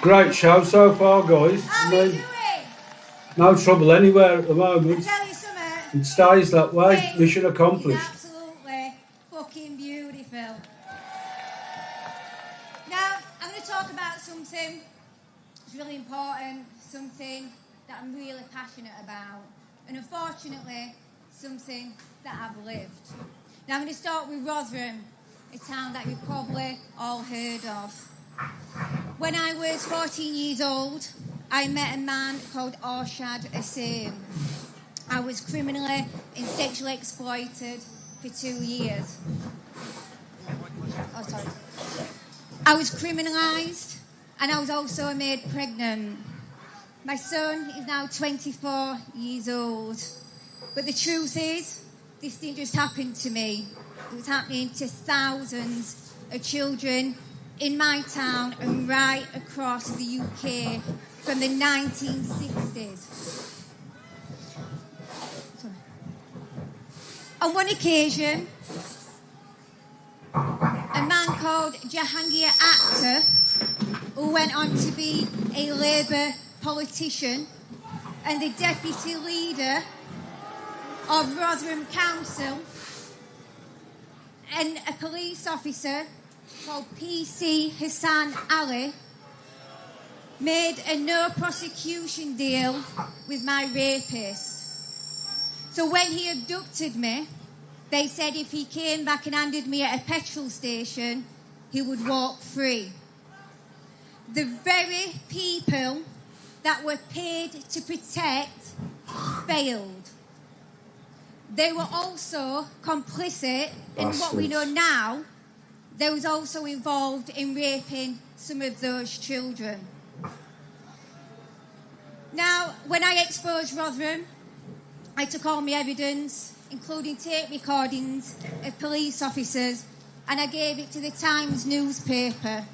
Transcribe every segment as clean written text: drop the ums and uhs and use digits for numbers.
Great show so far, guys. How are you doing? No trouble anywhere at the I moment. tell you something. It stays that way. Mission It's accomplished. absolutely fucking beautiful. Now, I'm going to talk about something that's really important, something that I'm really passionate about, and unfortunately, something that I've lived. Now, I'm going to start with Rotherham, a town that you've probably all heard of. When I was 14 years old, I met a man called Arshad Hussain. I was criminally and sexually exploited for 2 years. Oh, sorry. I was criminalised and I was also made pregnant. My son is now 24 years old. But the truth is, this didn't just happen to me. It was happening to thousands of children in my town and right across the UK from the 1960s. Sorry. On one occasion, a man called Jahangir Akhtar, who went on to be a Labour politician and the deputy leader of Rotherham Council, and a police officer called PC Hassan Ali, made a no prosecution deal with my rapist. So when he abducted me, they said if he came back and handed me at a petrol station, he would walk free. The very people that were paid to protect failed. They were also complicit in what we know now. They was also involved in raping some of those children. Now, when I exposed Rotherham, I took all my evidence, including tape recordings of police officers, and I gave it to the Times newspaper.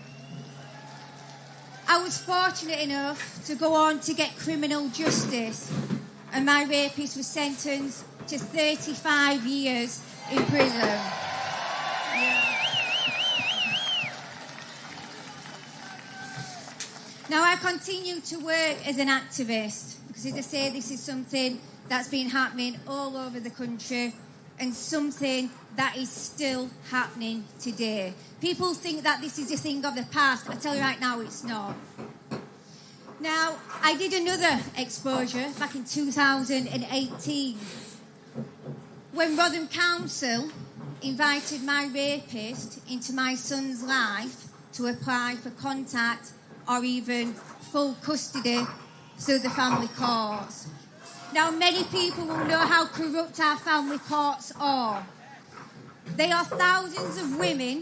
I was fortunate enough to go on to get criminal justice, and my rapist was sentenced to 35 years in prison. Yeah. Now, I continue to work as an activist because, as I say, this is something that's been happening all over the country and something that is still happening today. People think that this is a thing of the past. I tell you right now, it's not. Now, I did another exposure back in 2018 when Rotherham Council invited my rapist into my son's life to apply for contact or even full custody through the family courts. Now, many people will know how corrupt our family courts are. They are thousands of women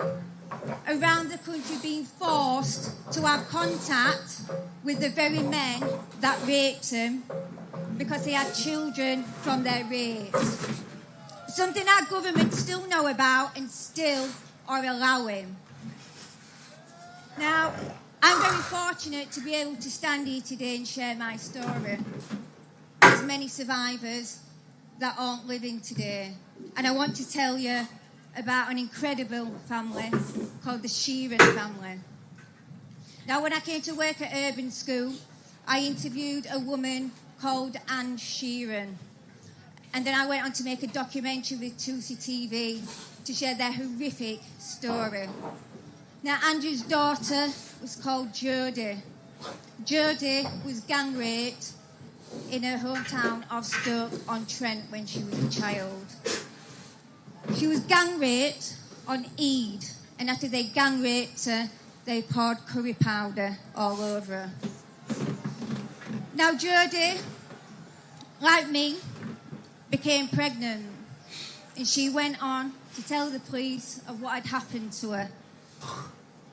around the country being forced to have contact with the very men that raped them because they had children from their rapes. Something our government still know about and still are allowing. Now, I'm very fortunate to be able to stand here today and share my story. There's many survivors that aren't living today. And I want to tell you about an incredible family called the Sheeran family. Now, when I came to work at Urban School, I interviewed a woman called Anne Sheeran. And then I went on to make a documentary with 2C TV to share their horrific story. Now, Andrew's daughter was called Jodie. Jodie was gang raped in her hometown of Stoke-on-Trent when she was a child. She was gang raped on Eid, and after they gang raped her, they poured curry powder all over her. Now, Jodie, like me, became pregnant, and she went on to tell the police of what had happened to her.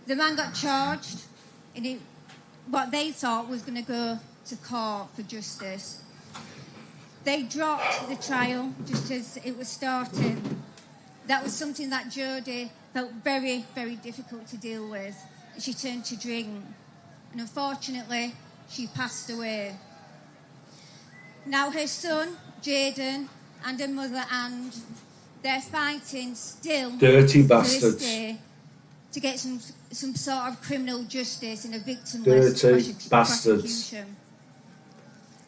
The man got charged, and what they thought was going to go to court for justice. They dropped the trial just as it was starting. That was something that Jodie felt very, very difficult to deal with. She turned to drink, and unfortunately, she passed away. Now her son, Jaden, and her mother, Anne, they're fighting still Dirty to bastards. this day to get some sort of criminal justice in a victimless Dirty bastards. prosecution.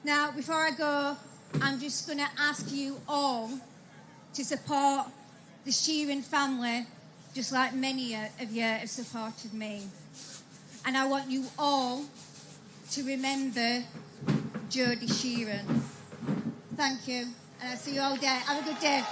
Now, before I go, I'm just going to ask you all to support the Sheeran family, just like many of you have supported me. And I want you all to remember Jodie Sheeran. Thank you, and I'll see you all day. Have a good day.